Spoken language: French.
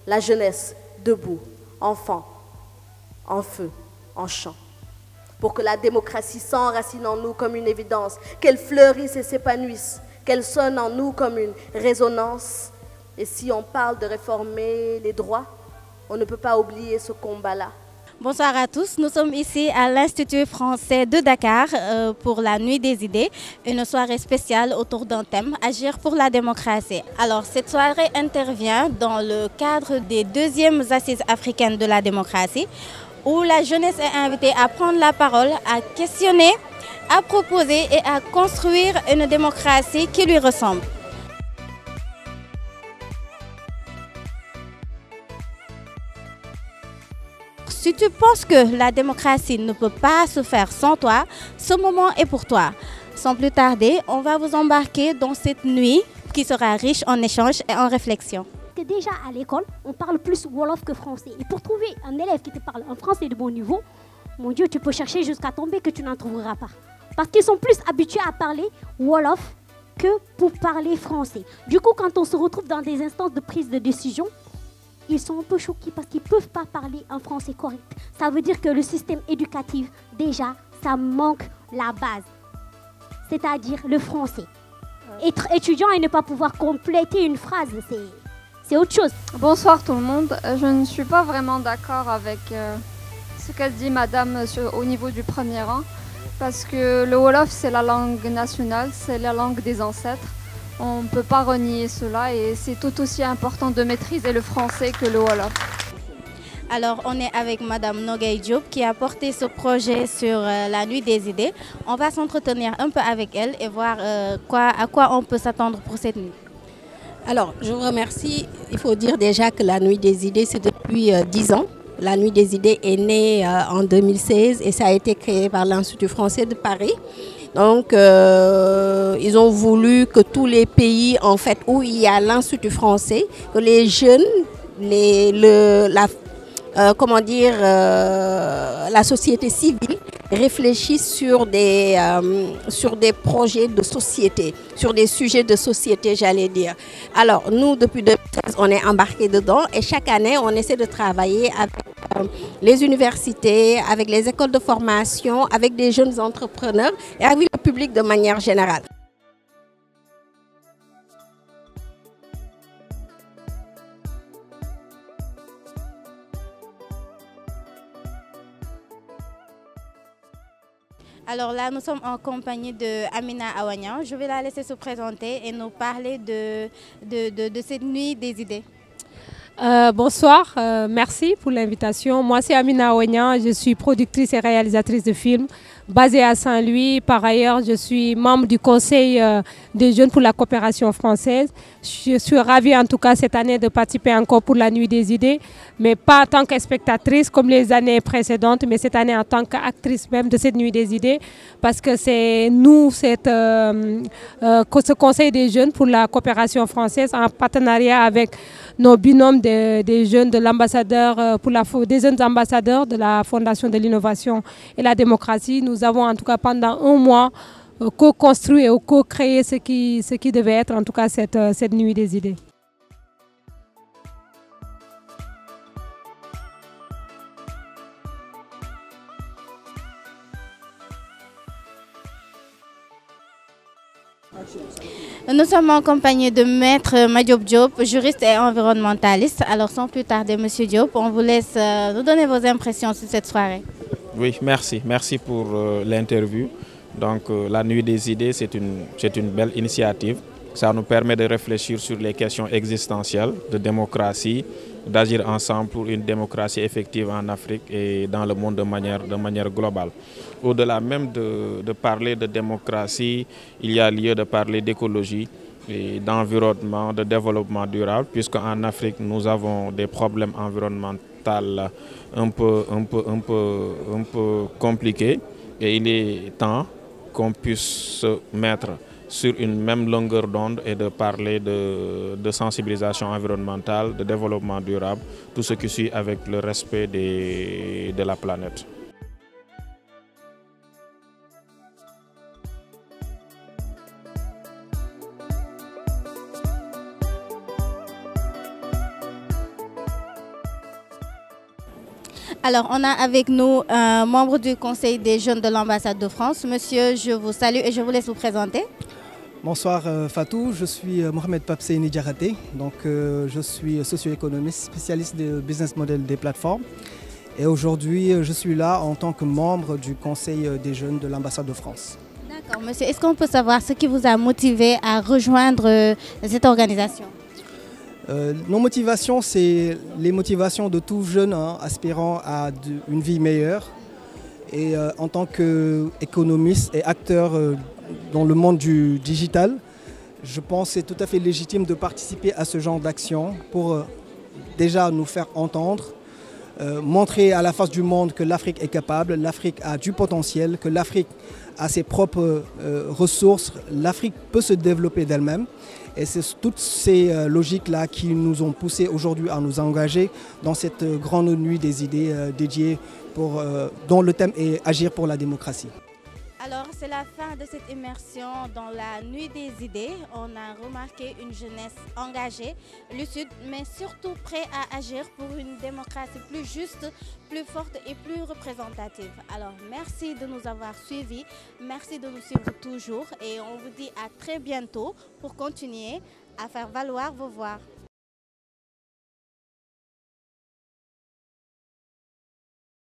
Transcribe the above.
La jeunesse, debout, enfants, en feu, en chant. Pour que la démocratie s'enracine en nous comme une évidence, qu'elle fleurisse et s'épanouisse, qu'elle sonne en nous comme une résonance. Et si on parle de réformer les droits, on ne peut pas oublier ce combat-là. Bonsoir à tous, nous sommes ici à l'Institut français de Dakar pour la Nuit des idées, une soirée spéciale autour d'un thème, agir pour la démocratie. Alors cette soirée intervient dans le cadre des 2e assises africaines de la démocratie, où la jeunesse est invitée à prendre la parole, à questionner, à proposer et à construire une démocratie qui lui ressemble. Si tu penses que la démocratie ne peut pas se faire sans toi, ce moment est pour toi. Sans plus tarder, on va vous embarquer dans cette nuit qui sera riche en échanges et en réflexions. Déjà à l'école, on parle plus Wolof que français. Et pour trouver un élève qui te parle un français de bon niveau, mon Dieu, tu peux chercher jusqu'à tomber que tu n'en trouveras pas. Parce qu'ils sont plus habitués à parler Wolof que pour parler français. Du coup, quand on se retrouve dans des instances de prise de décision, ils sont un peu choqués parce qu'ils ne peuvent pas parler un français correct. Ça veut dire que le système éducatif, déjà, ça manque la base. C'est-à-dire le français. Être étudiant et ne pas pouvoir compléter une phrase, c'est autre chose. Bonsoir tout le monde. Je ne suis pas vraiment d'accord avec ce qu'a dit madame au niveau du premier rang. Parce que le Wolof, c'est la langue nationale, c'est la langue des ancêtres. On ne peut pas renier cela et c'est tout aussi important de maîtriser le français que le Wolof. Alors, on est avec Madame Nogay Diop qui a porté ce projet sur la Nuit des idées. On va s'entretenir un peu avec elle et voir à quoi on peut s'attendre pour cette nuit. Alors, je vous remercie. Il faut dire déjà que la Nuit des idées, c'est depuis 10 ans. La Nuit des idées est née en 2016 et ça a été créé par l'Institut français de Paris. Donc, ils ont voulu que tous les pays, en fait, où il y a l'Institut français, que les jeunes, la société civile réfléchissent sur des projets de société, sur des sujets de société, j'allais dire. Alors, nous, depuis 2016, on est embarqués dedans et chaque année, on essaie de travailler avec les universités, avec les écoles de formation, avec des jeunes entrepreneurs et avec le public de manière générale. Alors là, nous sommes en compagnie de Amina Awagnan. Je vais la laisser se présenter et nous parler de cette nuit des idées. Bonsoir, merci pour l'invitation. Moi, c'est Amina Awagnan, je suis productrice et réalisatrice de films basée à Saint-Louis. Par ailleurs, je suis membre du Conseil des jeunes pour la coopération française. Je suis ravie en tout cas cette année de participer encore pour la Nuit des idées, mais pas en tant que spectatrice comme les années précédentes, mais cette année en tant qu'actrice même de cette Nuit des idées, parce que c'est nous, ce Conseil des jeunes pour la coopération française, en partenariat avec nos binômes des jeunes de l'ambassadeur des jeunes ambassadeurs de la Fondation de l'innovation et la démocratie. Nous avons en tout cas pendant un mois co-construit et co-créé ce qui devait être en tout cas cette nuit des idées. Nous sommes en compagnie de Maître Madiop Diop, juriste et environnementaliste. Alors sans plus tarder, Monsieur Diop, on vous laisse nous donner vos impressions sur cette soirée. Oui, merci. Merci pour l'interview. Donc la Nuit des idées, c'est une belle initiative. Ça nous permet de réfléchir sur les questions existentielles de démocratie, d'agir ensemble pour une démocratie effective en Afrique et dans le monde de manière globale. Au-delà même de parler de démocratie, il y a lieu de parler d'écologie et d'environnement, de développement durable, puisqu'en Afrique, nous avons des problèmes environnementaux un peu compliqués. Et il est temps qu'on puisse se mettre sur une même longueur d'onde et de parler de sensibilisation environnementale, de développement durable, tout ce qui suit avec le respect de la planète. Alors, on a avec nous un membre du Conseil des jeunes de l'ambassade de France. Monsieur, je vous salue et je vous laisse vous présenter. Bonsoir Fatou, je suis Mohamed Papsé Diaraté, donc je suis socio-économiste, spécialiste de business model des plateformes. Et aujourd'hui, je suis là en tant que membre du Conseil des jeunes de l'ambassade de France. D'accord, monsieur. Est-ce qu'on peut savoir ce qui vous a motivé à rejoindre cette organisation? Nos motivations, c'est les motivations de tout jeune aspirant à une vie meilleure. Et en tant qu'économiste et acteur dans le monde du digital, je pense que c'est tout à fait légitime de participer à ce genre d'action pour déjà nous faire entendre, montrer à la face du monde que l'Afrique est capable, l'Afrique a du potentiel, que l'Afrique a ses propres ressources, l'Afrique peut se développer d'elle-même. Et c'est toutes ces logiques-là qui nous ont poussés aujourd'hui à nous engager dans cette grande nuit des idées dédiée dont le thème est Agir pour la démocratie. Alors, c'est la fin de cette immersion dans la nuit des idées. On a remarqué une jeunesse engagée, lucide, mais surtout prête à agir pour une démocratie plus juste, plus forte et plus représentative. Alors, merci de nous avoir suivis, merci de nous suivre toujours et on vous dit à très bientôt pour continuer à faire valoir vos voix.